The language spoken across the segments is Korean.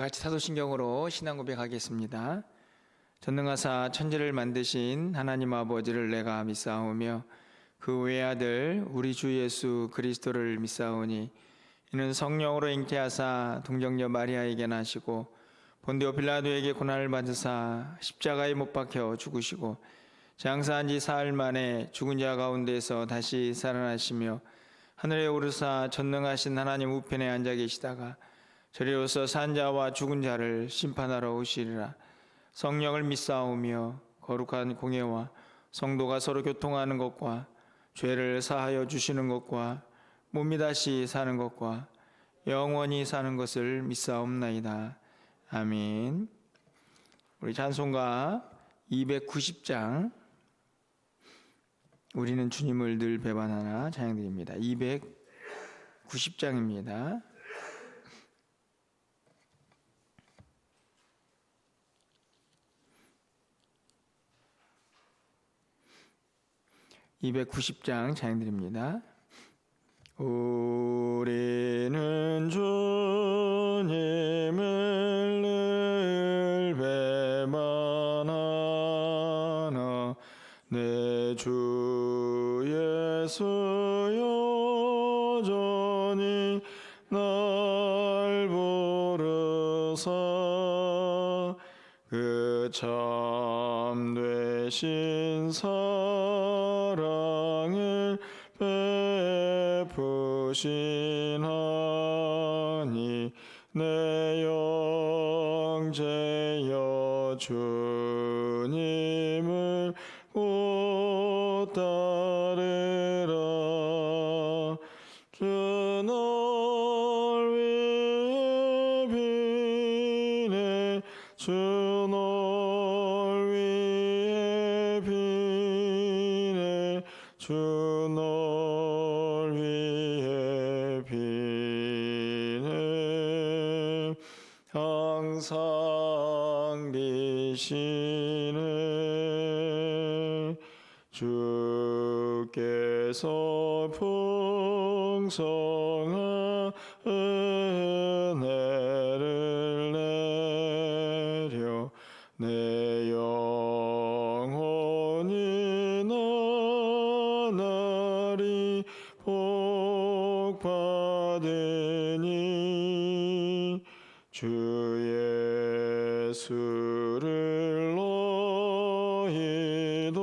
같이 사도신경으로 신앙 고백하겠습니다. 전능하사 천지를 만드신 하나님 아버지를 내가 믿사오며 그 외아들 우리 주 예수 그리스도를 믿사오니 이는 성령으로 잉태하사 동정녀 마리아에게 나시고 본디오 빌라도에게 고난을 받으사 십자가에 못 박혀 죽으시고 장사한 지 사흘 만에 죽은 자 가운데서 다시 살아나시며 하늘에 오르사 전능하신 하나님 우편에 앉아 계시다가 저리로서 산 자와 죽은 자를 심판하러 오시리라. 성령을 믿사오며 거룩한 공예와 성도가 서로 교통하는 것과 죄를 사하여 주시는 것과 몸이 다시 사는 것과 영원히 사는 것을 믿사옵나이다. 아멘. 우리 찬송가 290장 우리는 주님을 늘 배반하나 찬양드립니다. 290장입니다. 290장 찬양드립니다. 우리는 주님을 늘 배반하나 내 주 예수 여전히 날 부르사 그 참되신 사랑을 베푸시나니 내 영제여 주님을 곧 따르라. 주 널 위해 비네 주 널 위해 비네 주 널 위해 비네 항상 비시네 주께서 풍성한 은혜를 내려 내 영혼이 나날이 복 받으니 주 예수를 너희도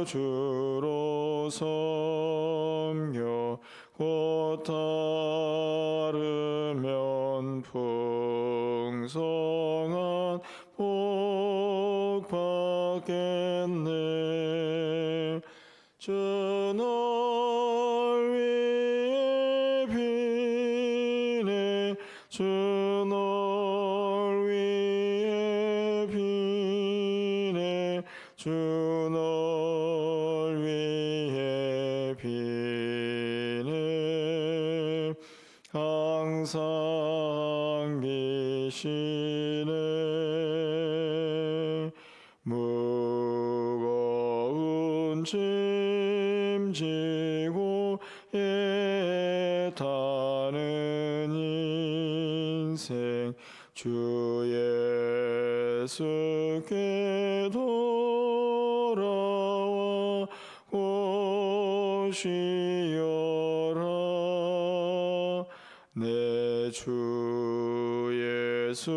구주로 섬겨 곧 따르면 풍성한 복 받겠네. 주 널 위해 비네 주 널 위해 비네 주 널 위해 비네 항상 비시네 무거운 짐 지고 애타는 인생 주 예수께 돌아와 오시어라. 내 주 예수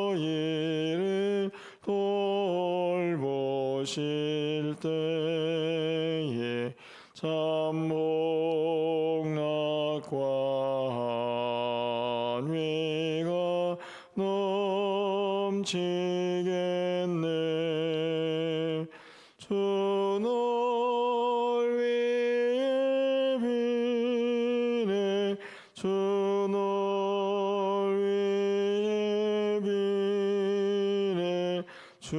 너희를 돌보실 때에 참 복락과 한위가 넘치겠네. 주 널 위해 비네 주 널 위해 비네 주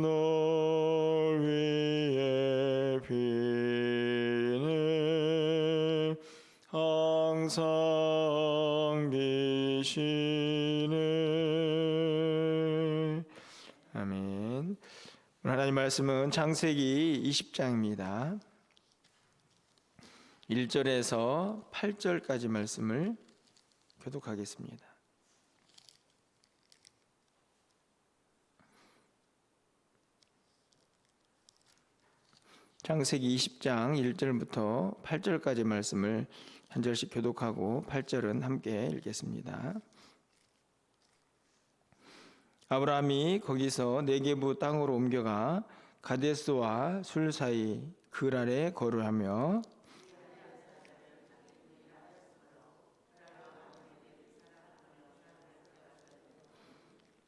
널 위해 비네 항상 비시네. 아멘. 오늘 하나님 말씀은 창세기 20장입니다. 1절에서 8절까지 말씀을 교독하겠습니다. 창세기 20장 1절부터 8절까지 말씀을 한 절씩 교독하고 8절은 함께 읽겠습니다. 아브라함이 거기서 네게부 땅으로 옮겨가 가데스와 술 사이 그랄에 거류하며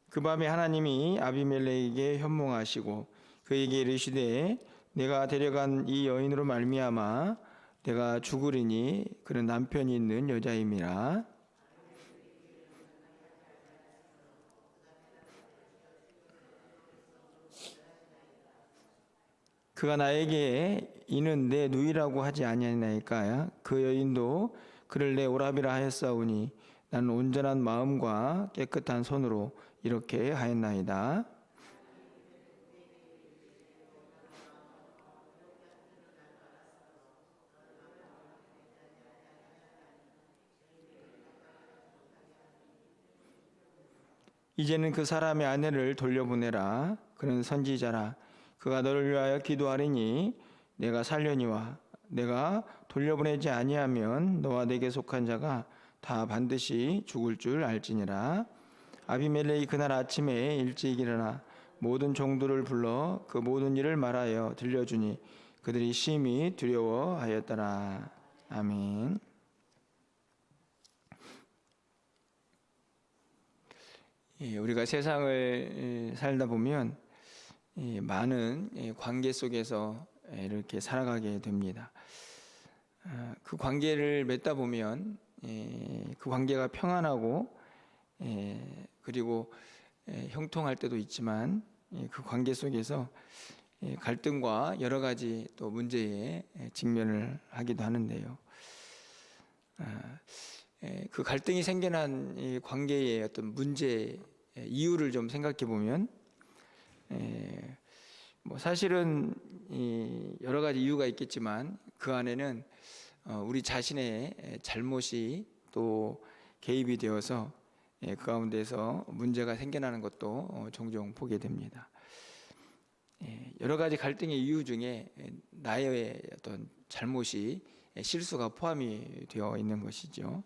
그 밤에 하나님이 아비멜렉에게 현몽하시고 그에게 이르시되 내가 데려간 이 여인으로 말미암아 내가 죽으리니 그는 남편이 있는 여자임이라. 그가 나에게 이는 내 누이라고 하지 아니하나이까. 그 여인도 그를 내 오라비라 하였사오니 나는 온전한 마음과 깨끗한 손으로 이렇게 하였나이다. 이제는 그 사람의 아내를 돌려보내라. 그는 선지자라. 그가 너를 위하여 기도하리니 내가 살려니와 내가 돌려보내지 아니하면 너와 내게 속한 자가 다 반드시 죽을 줄 알지니라. 아비멜렉이 그날 아침에 일찍 일어나 모든 종들을 불러 그 모든 일을 말하여 들려주니 그들이 심히 두려워하였더라. 아멘. 우리가 세상을 살다 보면 많은 관계 속에서 이렇게 살아가게 됩니다. 그 관계를 맺다 보면 그 관계가 평안하고 그리고 형통할 때도 있지만 그 관계 속에서 갈등과 여러 가지 또 문제에 직면을 하기도 하는데요. 그 갈등이 생겨난 이 관계의 어떤 문제 이유를 좀 생각해 보면 뭐 사실은 여러 가지 이유가 있겠지만 그 안에는 우리 자신의 잘못이 또 개입이 되어서 그 가운데서 문제가 생겨나는 것도 종종 보게 됩니다. 여러 가지 갈등의 이유 중에 나의 어떤 잘못이 실수가 포함이 되어 있는 것이죠.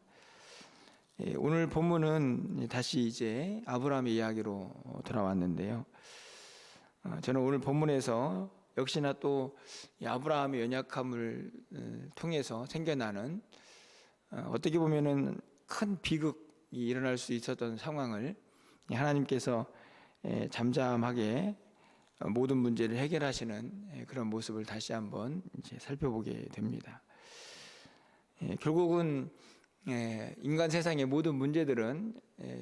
오늘 본문은 다시 이제 아브라함의 이야기로 돌아왔는데요. 저는 오늘 본문에서 역시나 또 아브라함의 연약함을 통해서 생겨나는 어떻게 보면은 큰 비극이 일어날 수 있었던 상황을 하나님께서 잠잠하게 모든 문제를 해결하시는 그런 모습을 다시 한번 이제 살펴보게 됩니다. 결국은 인간 세상의 모든 문제들은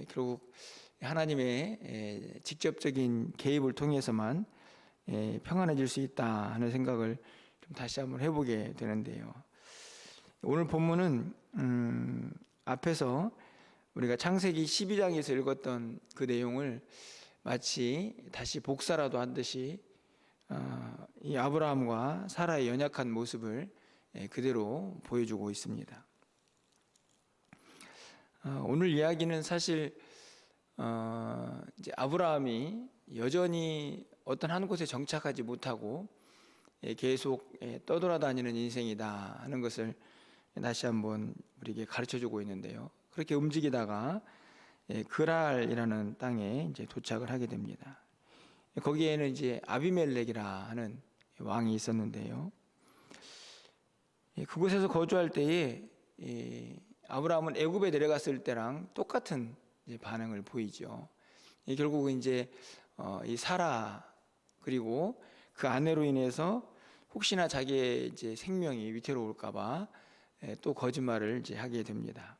결국 하나님의 직접적인 개입을 통해서만 평안해질 수 있다 하는 생각을 좀 다시 한번 해보게 되는데요. 오늘 본문은 앞에서 우리가 창세기 12장에서 읽었던 그 내용을 마치 다시 복사라도 한 듯이 이 아브라함과 사라의 연약한 모습을 그대로 보여주고 있습니다. 오늘 이야기는 사실 이제 아브라함이 여전히 어떤 한 곳에 정착하지 못하고 계속 떠돌아다니는 인생이다 하는 것을 다시 한번 우리에게 가르쳐주고 있는데요. 그렇게 움직이다가 그랄이라는 땅에 이제 도착을 하게 됩니다. 거기에는 이제 아비멜렉이라 하는 왕이 있었는데요. 그곳에서 거주할 때에 아브라함은 애굽에 내려갔을 때랑 똑같은 이제 반응을 보이죠. 결국은 이제 이 사라 그리고 그 아내로 인해서 혹시나 자기의 이제 생명이 위태로울까봐 또 거짓말을 이제 하게 됩니다.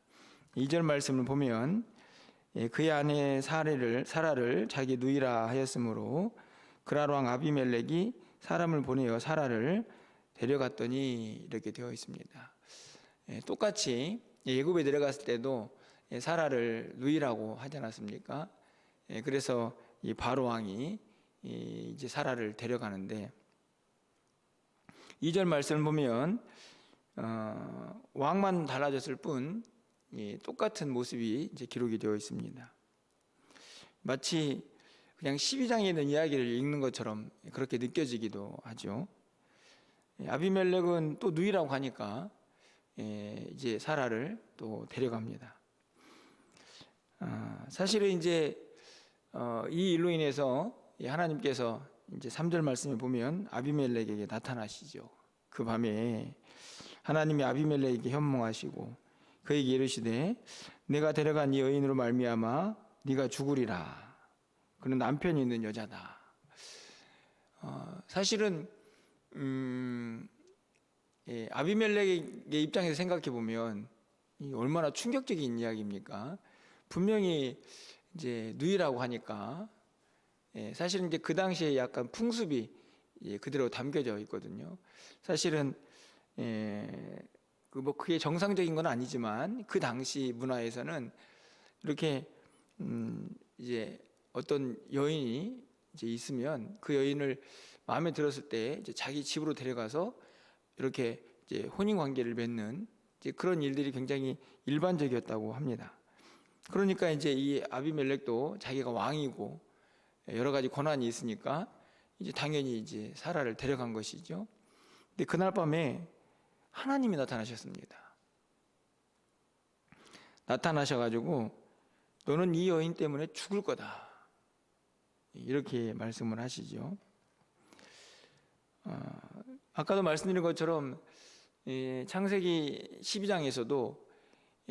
2절 말씀을 보면 그의 아내 사라를 자기 누이라 하였으므로 그랄 왕 아비멜렉이 사람을 보내어 사라를 데려갔더니 이렇게 되어 있습니다. 똑같이 애굽에 내려갔을 때도 사라를 누이라고 하지 않았습니까? 그래서 이 바로 왕이 이제 사라를 데려가는데 2절 말씀을 보면 왕만 달라졌을 뿐 똑같은 모습이 이제 기록이 되어 있습니다. 마치 그냥 12장에 있는 이야기를 읽는 것처럼 그렇게 느껴지기도 하죠. 아비멜렉은 또 누이라고 하니까 이제 사라를 또 데려갑니다. 사실은 이제 이 일로 인해서 하나님께서 이제 3절 말씀에 보면 아비멜렉에게 나타나시죠. 그 밤에 하나님이 아비멜렉에게 현몽하시고 그에게 이르시되 내가 데려간 이 여인으로 말미암아 네가 죽으리라. 그는 남편이 있는 여자다. 사실은 아비멜렉의 입장에서 생각해 보면 얼마나 충격적인 이야기입니까? 분명히 이제 누이라고 하니까 사실은 이제 그 당시에 약간 풍습이 그대로 담겨져 있거든요. 사실은 그게 정상적인 건 아니지만 그 당시 문화에서는 이렇게 이제 어떤 여인이 이제 있으면 그 여인을 마음에 들었을 때 이제 자기 집으로 데려가서 이렇게 이제 혼인 관계를 맺는 이제 그런 일들이 굉장히 일반적이었다고 합니다. 그러니까 이제 이 아비멜렉도 자기가 왕이고 여러 가지 권한이 있으니까 이제 당연히 이제 사라를 데려간 것이죠. 근데 그날 밤에 하나님이 나타나셨습니다. 나타나셔가지고 너는 이 여인 때문에 죽을 거다. 이렇게 말씀을 하시죠. 아까도 말씀드린 것처럼 창세기 12장에서도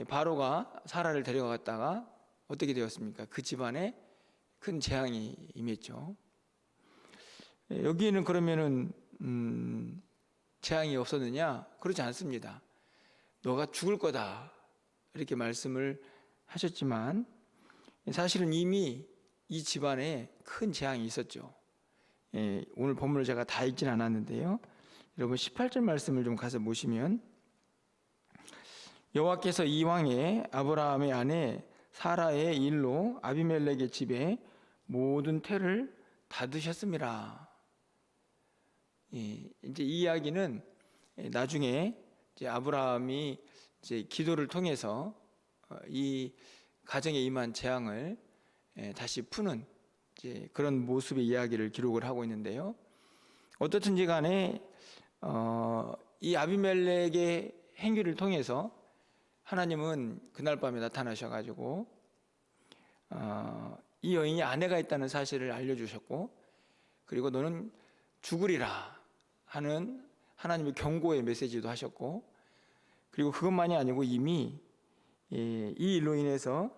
바로가 사라를 데려갔다가 어떻게 되었습니까? 그 집안에 큰 재앙이 임했죠. 여기에는 그러면은 재앙이 없었느냐? 그렇지 않습니다. 너가 죽을 거다 이렇게 말씀을 하셨지만 사실은 이미 이 집안에 큰 재앙이 있었죠. 오늘 본문을 제가 다 읽진 않았는데요. 여러분 18절 말씀을 좀 가서 보시면 여호와께서 이왕에 아브라함의 아내 사라의 일로 아비멜렉의 집에 모든 태를 닫으셨습니다. 이제 이 이야기는 나중에 이제 아브라함이 이제 기도를 통해서 이 가정에 임한 재앙을 다시 푸는 이제 그런 모습의 이야기를 기록을 하고 있는데요. 어떻든지 간에 이 아비멜렉의 행위를 통해서 하나님은 그날 밤에 나타나셔가지고 이 여인이 아내가 있다는 사실을 알려주셨고 그리고 너는 죽으리라 하는 하나님의 경고의 메시지도 하셨고 그리고 그것만이 아니고 이미 이 일로 인해서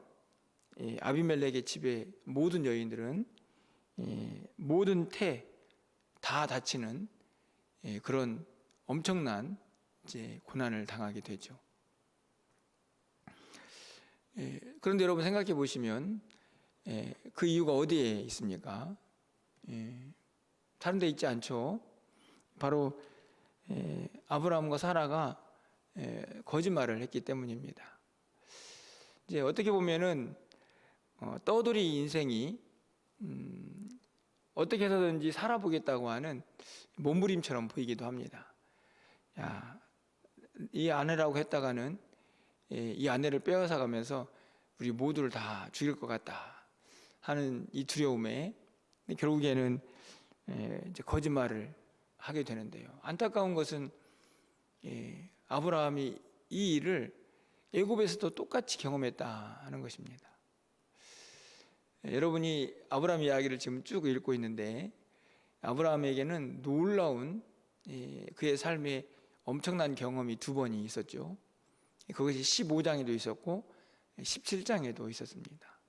아비멜렉의 집의 모든 여인들은 모든 태 다 다치는 그런 엄청난 이제 고난을 당하게 되죠. 그런데 여러분 생각해 보시면 그 이유가 어디에 있습니까? 다른 데 있지 않죠. 바로 아브라함과 사라가 거짓말을 했기 때문입니다. 이제 어떻게 보면은 떠돌이 인생이 어떻게 해서든지 살아보겠다고 하는 몸부림처럼 보이기도 합니다. 이 아내라고 했다가는 이 아내를 빼앗아 가면서 우리 모두를 다 죽일 것 같다 하는 이 두려움에 결국에는 이제 거짓말을 하게 되는데요. 안타까운 것은 아브라함이 이 일을 애굽에서도 똑같이 경험했다 하는 것입니다. 여러분이 아브라함 이야기를 지금 쭉 읽고 있는데 아브라함에게는 놀라운 그의 삶에 엄청난 경험이 두 번이 있었죠. 그것이 15장에도 있었고 17장에도 있었습니다.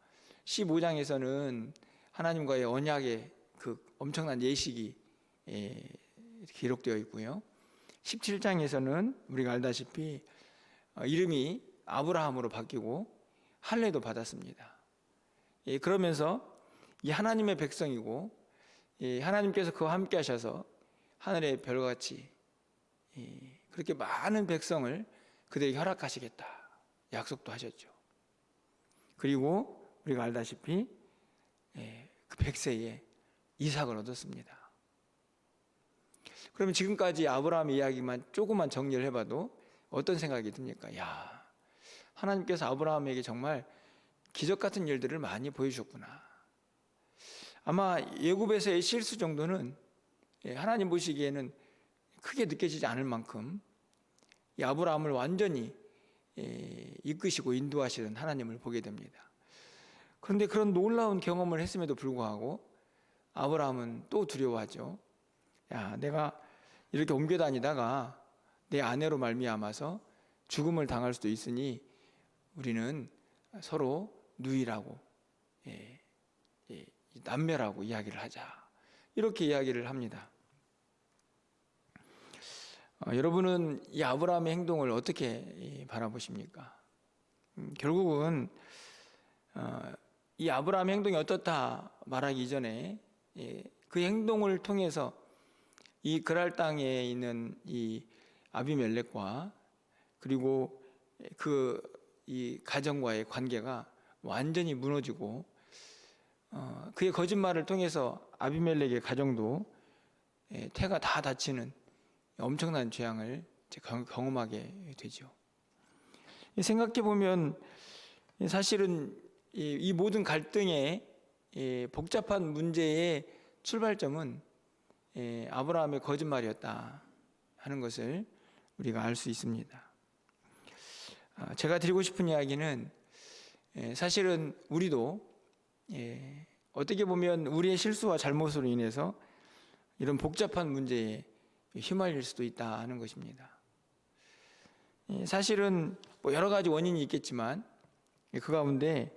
15장에서는 하나님과의 언약의 그 엄청난 예식이 기록되어 있고요. 17장에서는 우리가 알다시피 이름이 아브라함으로 바뀌고 할례도 받았습니다. 그러면서 이 하나님의 백성이고 하나님께서 그와 함께 하셔서 하늘의 별같이 그렇게 많은 백성을 그들에게 허락하시겠다 약속도 하셨죠. 그리고 우리가 알다시피 그 100세에 이삭을 얻었습니다. 그러면 지금까지 아브라함 이야기만 조금만 정리를 해봐도 어떤 생각이 듭니까? 하나님께서 아브라함에게 정말 기적 같은 일들을 많이 보여주셨구나. 아마 애굽에서의 실수 정도는 하나님 보시기에는 크게 느껴지지 않을 만큼 이 아브라함을 완전히 이끄시고 인도하시는 하나님을 보게 됩니다. 그런데 그런 놀라운 경험을 했음에도 불구하고 아브라함은 또 두려워하죠. 야, 내가 이렇게 옮겨 다니다가 내 아내로 말미암아서 죽음을 당할 수도 있으니 우리는 서로 누이라고 남매라고 이야기를 하자. 이렇게 이야기를 합니다. 여러분은 이 아브라함의 행동을 어떻게 바라보십니까? 결국은 이 아브라함의 행동이 어떻다 말하기 이전에 그 행동을 통해서 이 그랄 땅에 있는 이 아비멜렉과 그리고 이 가정과의 관계가 완전히 무너지고 그의 거짓말을 통해서 아비멜렉의 가정도 태가 다 다치는 엄청난 재앙을 경험하게 되죠. 생각해 보면 사실은 이 모든 갈등의 복잡한 문제의 출발점은 아브라함의 거짓말이었다 하는 것을 우리가 알 수 있습니다. 제가 드리고 싶은 이야기는 사실은 우리도 어떻게 보면 우리의 실수와 잘못으로 인해서 이런 복잡한 문제에 휘말릴 수도 있다 하는 것입니다. 사실은 뭐 여러 가지 원인이 있겠지만 그 가운데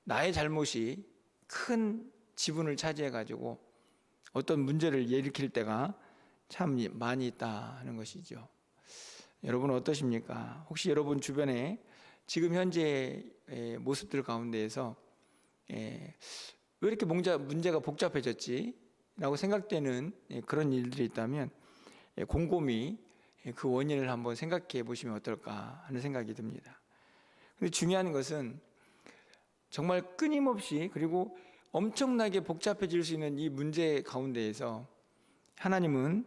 나의 잘못이 큰 지분을 차지해 가지고 어떤 문제를 일으킬 때가 참 많이 있다 하는 것이죠. 여러분은 어떠십니까? 혹시 여러분 주변에 지금 현재의 모습들 가운데에서 왜 이렇게 문제가 복잡해졌지? 라고 생각되는 그런 일들이 있다면 곰곰이 그 원인을 한번 생각해 보시면 어떨까 하는 생각이 듭니다. 근데 중요한 것은 정말 끊임없이 그리고 엄청나게 복잡해질 수 있는 이 문제 가운데에서 하나님은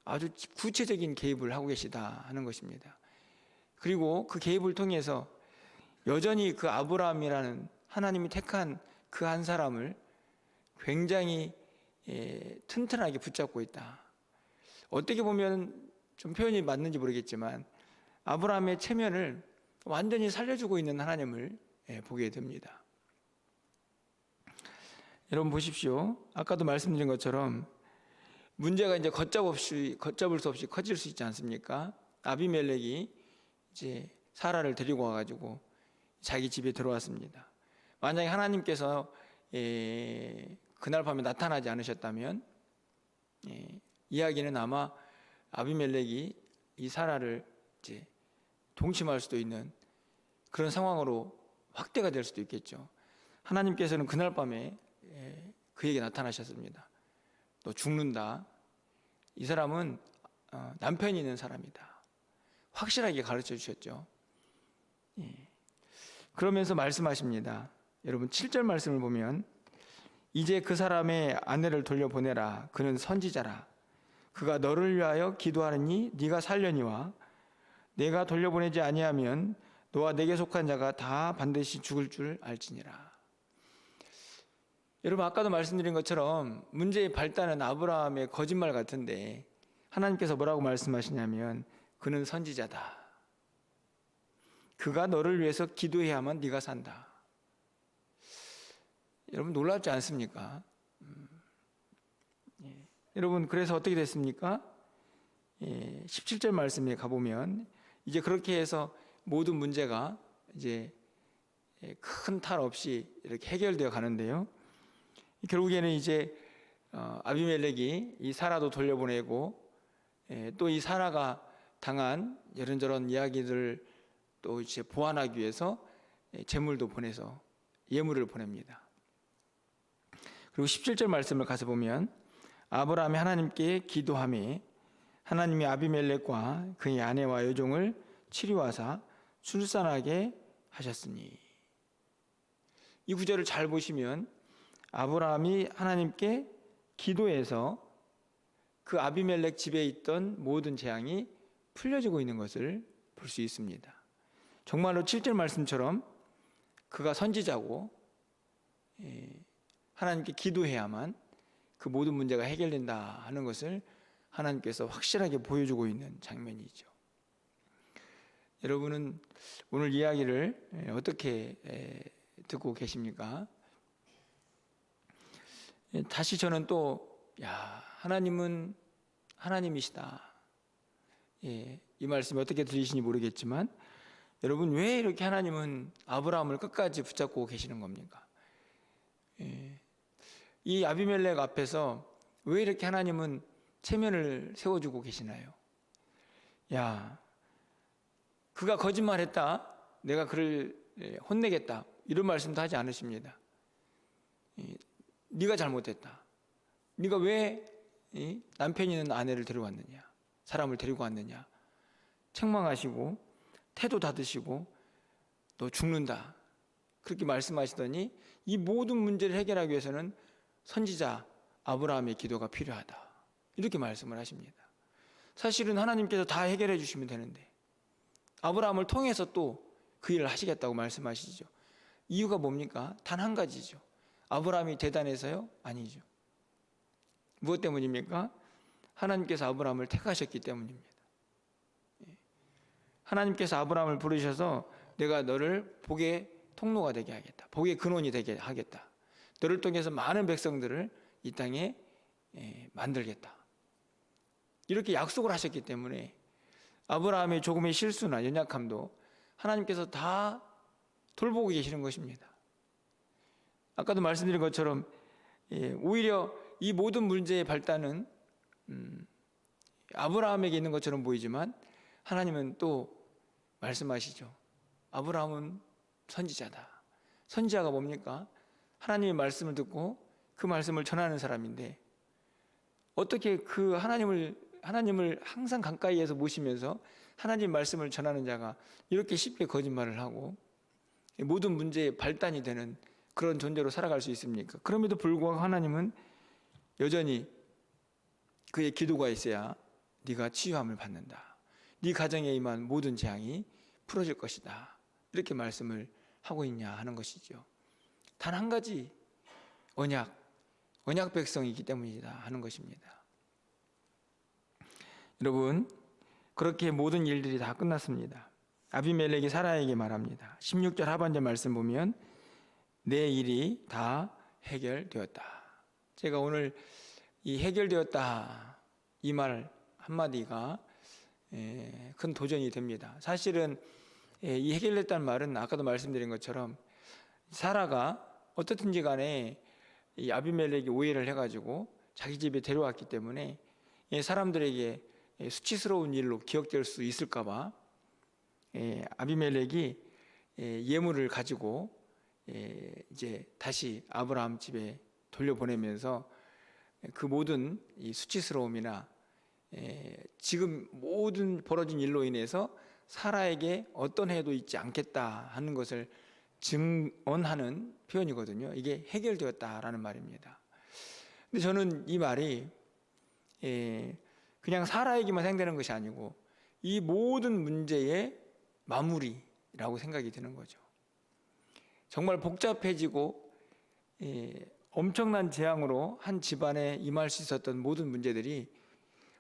아주 구체적인 개입을 하고 계시다 하는 것입니다. 그리고 그 개입을 통해서 여전히 그 아브라함이라는 하나님이 택한 그 한 사람을 굉장히 튼튼하게 붙잡고 있다. 어떻게 보면 좀 표현이 맞는지 모르겠지만 아브라함의 체면을 완전히 살려주고 있는 하나님을 보게 됩니다. 여러분 보십시오. 아까도 말씀드린 것처럼 문제가 이제 걷잡을 수 없이 커질 수 있지 않습니까? 아비멜렉이 이제 사라를 데리고 와가지고 자기 집에 들어왔습니다. 만약에 하나님께서 그날 밤에 나타나지 않으셨다면 이야기는 아마 아비멜렉이 이 사라를 이제 동침할 수도 있는 그런 상황으로 확대가 될 수도 있겠죠. 하나님께서는 그날 밤에 그에게 나타나셨습니다. 너 죽는다. 이 사람은 남편이 있는 사람이다. 확실하게 가르쳐 주셨죠. 그러면서 말씀하십니다. 여러분 7절 말씀을 보면 이제 그 사람의 아내를 돌려보내라. 그는 선지자라. 그가 너를 위하여 기도하느니 네가 살려니와 내가 돌려보내지 아니하면 너와 내게 속한 자가 다 반드시 죽을 줄 알지니라. 여러분 아까도 말씀드린 것처럼 문제의 발단은 아브라함의 거짓말 같은데 하나님께서 뭐라고 말씀하시냐면 그는 선지자다. 그가 너를 위해서 기도해야만 네가 산다. 여러분 놀랍지 않습니까? 여러분 그래서 어떻게 됐습니까? 17절 말씀에 가보면 이제 그렇게 해서 모든 문제가 이제 큰 탈 없이 이렇게 해결되어 가는데요. 결국에는 이제 아비멜렉이 이 사라도 돌려보내고 또 이 사라가 당한 이런저런 이야기들을 또 이제 보완하기 위해서 재물도 보내서 예물을 보냅니다. 그리고 17절 말씀을 가서 보면 아브라함이 하나님께 기도하며 하나님이 아비멜렉과 그의 아내와 여종을 치료하사 출산하게 하셨으니. 이 구절을 잘 보시면 아브라함이 하나님께 기도해서 그 아비멜렉 집에 있던 모든 재앙이 풀려지고 있는 것을 볼 수 있습니다. 정말로 7절 말씀처럼 그가 선지자고 하나님께 기도해야만 그 모든 문제가 해결된다 하는 것을 하나님께서 확실하게 보여주고 있는 장면이죠. 여러분은 오늘 이야기를 어떻게 듣고 계십니까? 다시 저는 또 하나님은 하나님이시다. 이 말씀이 어떻게 들리시는지 모르겠지만 여러분, 왜 이렇게 하나님은 아브라함을 끝까지 붙잡고 계시는 겁니까? 이 아비멜렉 앞에서 왜 이렇게 하나님은 체면을 세워주고 계시나요? 그가 거짓말했다, 내가 그를 혼내겠다, 이런 말씀도 하지 않으십니다. 네가 잘못했다, 네가 왜 남편이 있는 아내를 데려왔느냐, 사람을 데리고 왔느냐, 책망하시고 태도 닫으시고 너 죽는다, 그렇게 말씀하시더니 이 모든 문제를 해결하기 위해서는 선지자 아브라함의 기도가 필요하다, 이렇게 말씀을 하십니다. 사실은 하나님께서 다 해결해 주시면 되는데 아브라함을 통해서 또 그 일을 하시겠다고 말씀하시죠. 이유가 뭡니까? 단 한 가지죠. 아브라함이 대단해서요? 아니죠. 무엇 때문입니까? 하나님께서 아브라함을 택하셨기 때문입니다. 하나님께서 아브라함을 부르셔서 내가 너를 복의 통로가 되게 하겠다, 복의 근원이 되게 하겠다, 너를 통해서 많은 백성들을 이 땅에 만들겠다, 이렇게 약속을 하셨기 때문에 아브라함의 조금의 실수나 연약함도 하나님께서 다 돌보고 계시는 것입니다. 아까도 말씀드린 것처럼 오히려 이 모든 문제의 발단은 아브라함에게 있는 것처럼 보이지만 하나님은 또 말씀하시죠. 아브라함은 선지자다. 선지자가 뭡니까? 하나님의 말씀을 듣고 그 말씀을 전하는 사람인데 어떻게 그 하나님을 항상 가까이에서 모시면서 하나님 말씀을 전하는 자가 이렇게 쉽게 거짓말을 하고 모든 문제의 발단이 되는 그런 존재로 살아갈 수 있습니까? 그럼에도 불구하고 하나님은 여전히 그의 기도가 있어야 네가 치유함을 받는다, 네 가정에 임한 모든 재앙이 풀어질 것이다, 이렇게 말씀을 하고 있냐 하는 것이죠. 단 한 가지 언약 백성이기 때문이다 하는 것입니다. 여러분, 그렇게 모든 일들이 다 끝났습니다. 아비멜렉이 사라에게 말합니다. 16절 하반절 말씀 보면 내 일이 다 해결되었다. 제가 오늘 이 해결되었다 이 말 한마디가 큰 도전이 됩니다. 사실은 이 해결됐다는 말은 아까도 말씀드린 것처럼 사라가 어떻든지 간에 이 아비멜렉이 오해를 해가지고 자기 집에 데려왔기 때문에 사람들에게 수치스러운 일로 기억될 수 있을까봐 아비멜렉이 예물을 가지고 이제 다시 아브라함 집에 돌려보내면서 그 모든 이 수치스러움이나 지금 모든 벌어진 일로 인해서 사라에게 어떤 해도 있지 않겠다 하는 것을 증언하는 표현이거든요. 이게 해결되었다라는 말입니다. 근데 저는 이 말이 그냥 사라에게만 해당되는 것이 아니고 이 모든 문제의 마무리라고 생각이 드는 거죠. 정말 복잡해지고 엄청난 재앙으로 한 집안에 임할 수 있었던 모든 문제들이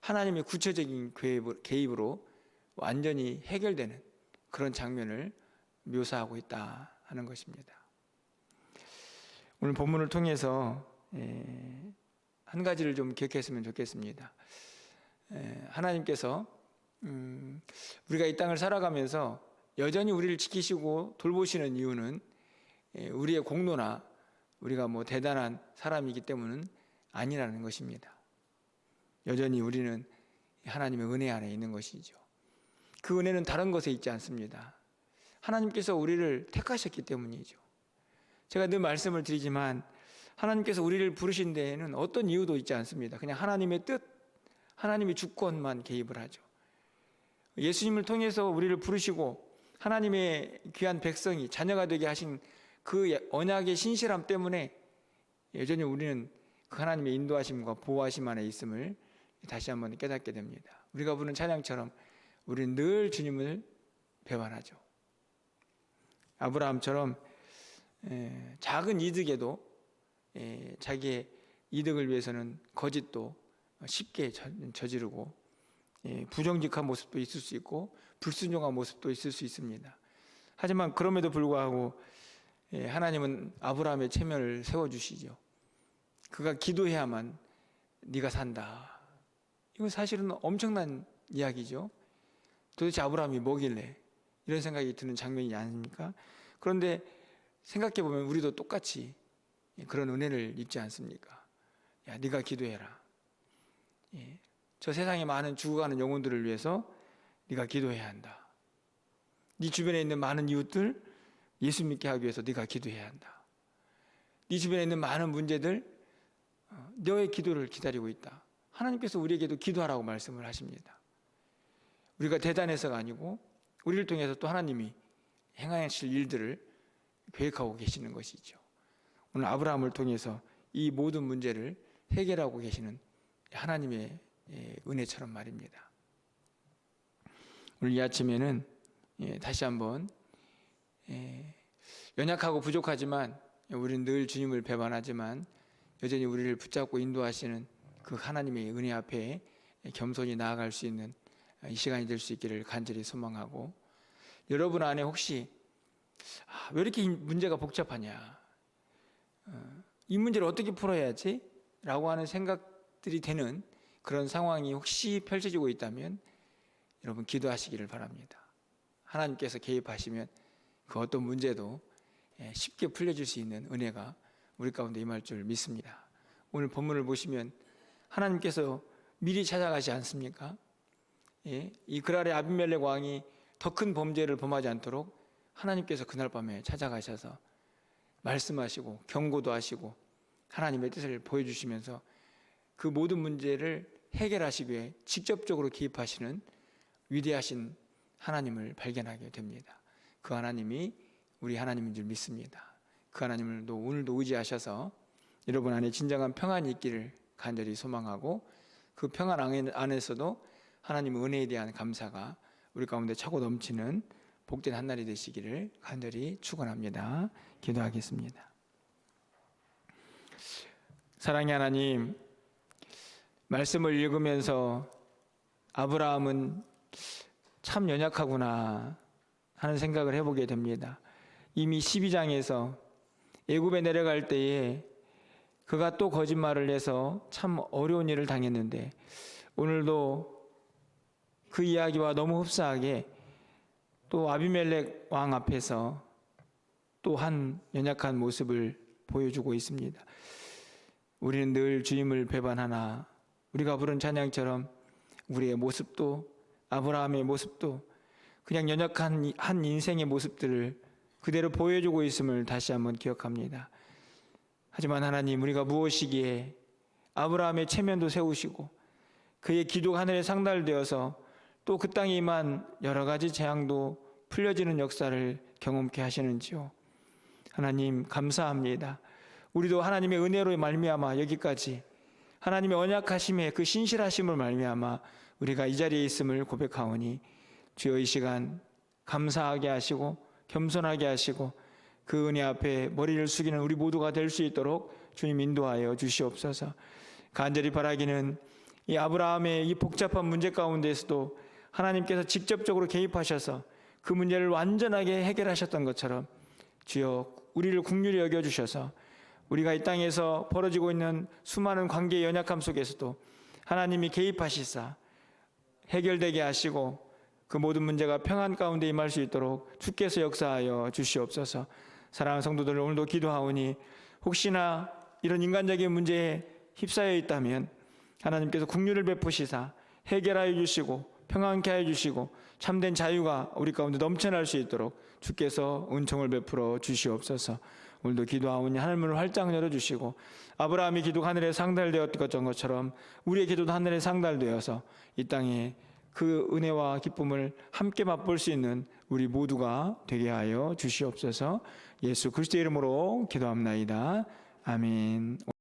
하나님의 구체적인 개입으로 완전히 해결되는 그런 장면을 묘사하고 있다 하는 것입니다. 오늘 본문을 통해서 한 가지를 좀 기억했으면 좋겠습니다. 하나님께서 우리가 이 땅을 살아가면서 여전히 우리를 지키시고 돌보시는 이유는 우리의 공로나 우리가 뭐 대단한 사람이기 때문은 아니라는 것입니다. 여전히 우리는 하나님의 은혜 안에 있는 것이죠. 그 은혜는 다른 것에 있지 않습니다. 하나님께서 우리를 택하셨기 때문이죠. 제가 늘 말씀을 드리지만 하나님께서 우리를 부르신 데에는 어떤 이유도 있지 않습니다. 그냥 하나님의 뜻, 하나님의 주권만 개입을 하죠. 예수님을 통해서 우리를 부르시고 하나님의 귀한 백성이 자녀가 되게 하신 그 언약의 신실함 때문에 여전히 우리는 그 하나님의 인도하심과 보호하심 안에 있음을 다시 한번 깨닫게 됩니다. 우리가 부르는 찬양처럼 우리는 늘 주님을 배반하죠. 아브라함처럼 작은 이득에도 자기의 이득을 위해서는 거짓도 쉽게 저지르고 부정직한 모습도 있을 수 있고 불순종한 모습도 있을 수 있습니다. 하지만 그럼에도 불구하고 하나님은 아브라함의 체면을 세워주시죠. 그가 기도해야만 네가 산다. 이건 사실은 엄청난 이야기죠. 도대체 아브라함이 뭐길래 이런 생각이 드는 장면이 아닙니까? 그런데 생각해보면 우리도 똑같이 그런 은혜를 입지 않습니까? 야, 네가 기도해라. 저 세상에 많은 죽어가는 영혼들을 위해서 네가 기도해야 한다. 네 주변에 있는 많은 이웃들 예수 믿게 하기 위해서 네가 기도해야 한다. 네 주변에 있는 많은 문제들 너의 기도를 기다리고 있다. 하나님께서 우리에게도 기도하라고 말씀을 하십니다. 우리가 대단해서가 아니고 우리를 통해서 또 하나님이 행하실 일들을 계획하고 계시는 것이죠. 오늘 아브라함을 통해서 이 모든 문제를 해결하고 계시는 하나님의 은혜처럼 말입니다. 오늘 이 아침에는 다시 한번 연약하고 부족하지만 우리는 늘 주님을 배반하지만 여전히 우리를 붙잡고 인도하시는 그 하나님의 은혜 앞에 겸손히 나아갈 수 있는 이 시간이 될 수 있기를 간절히 소망하고, 여러분 안에 혹시 왜 이렇게 문제가 복잡하냐, 이 문제를 어떻게 풀어야지? 라고 하는 생각들이 되는 그런 상황이 혹시 펼쳐지고 있다면 여러분 기도하시기를 바랍니다. 하나님께서 개입하시면 그 어떤 문제도 쉽게 풀려질 수 있는 은혜가 우리 가운데 임할 줄 믿습니다. 오늘 본문을 보시면 하나님께서 미리 찾아가지 않습니까? 이 그랄의 아비멜렉 왕이 더 큰 범죄를 범하지 않도록 하나님께서 그날 밤에 찾아가셔서 말씀하시고 경고도 하시고 하나님의 뜻을 보여주시면서 그 모든 문제를 해결하시기 위해 직접적으로 개입하시는 위대하신 하나님을 발견하게 됩니다. 그 하나님이 우리 하나님인 줄 믿습니다. 그 하나님을 오늘도 의지하셔서 여러분 안에 진정한 평안이 있기를 간절히 소망하고, 그 평안 안에서도 하나님의 은혜에 대한 감사가 우리 가운데 차고 넘치는 복된 한날이 되시기를 간절히 축원합니다. 기도하겠습니다. 사랑의 하나님, 말씀을 읽으면서 아브라함은 참 연약하구나 하는 생각을 해보게 됩니다. 이미 12장에서 애굽에 내려갈 때에 그가 또 거짓말을 해서 참 어려운 일을 당했는데, 오늘도 그 이야기와 너무 흡사하게 또 아비멜렉 왕 앞에서 또 한 연약한 모습을 보여주고 있습니다. 우리는 늘 주님을 배반하나 우리가 부른 찬양처럼 우리의 모습도 아브라함의 모습도 그냥 연약한 한 인생의 모습들을 그대로 보여주고 있음을 다시 한번 기억합니다. 하지만 하나님, 우리가 무엇이기에 아브라함의 체면도 세우시고 그의 기도가 하늘에 상달되어서 또 그 땅에 임한 여러 가지 재앙도 풀려지는 역사를 경험케 하시는지요. 하나님 감사합니다. 우리도 하나님의 은혜로 말미암아 여기까지 하나님의 언약하심에 그 신실하심을 말미암아 우리가 이 자리에 있음을 고백하오니, 주여 이 시간 감사하게 하시고 겸손하게 하시고 그 은혜 앞에 머리를 숙이는 우리 모두가 될 수 있도록 주님 인도하여 주시옵소서. 간절히 바라기는 이 아브라함의 이 복잡한 문제 가운데에서도 하나님께서 직접적으로 개입하셔서 그 문제를 완전하게 해결하셨던 것처럼 주여 우리를 긍휼히 여겨주셔서 우리가 이 땅에서 벌어지고 있는 수많은 관계의 연약함 속에서도 하나님이 개입하시사 해결되게 하시고 그 모든 문제가 평안 가운데 임할 수 있도록 주께서 역사하여 주시옵소서. 사랑하는 성도들, 오늘도 기도하오니 혹시나 이런 인간적인 문제에 휩싸여 있다면 하나님께서 긍휼을 베푸시사 해결하여 주시고 평안케 하여 주시고 참된 자유가 우리 가운데 넘쳐날 수 있도록 주께서 은총을 베풀어 주시옵소서. 오늘도 기도하오니 하늘문을 활짝 열어주시고 아브라함의 기도가 하늘에 상달되었던 것처럼 우리의 기도도 하늘에 상달되어서 이 땅에 그 은혜와 기쁨을 함께 맛볼 수 있는 우리 모두가 되게 하여 주시옵소서. 예수 그리스도의 이름으로 기도합나이다. 아멘.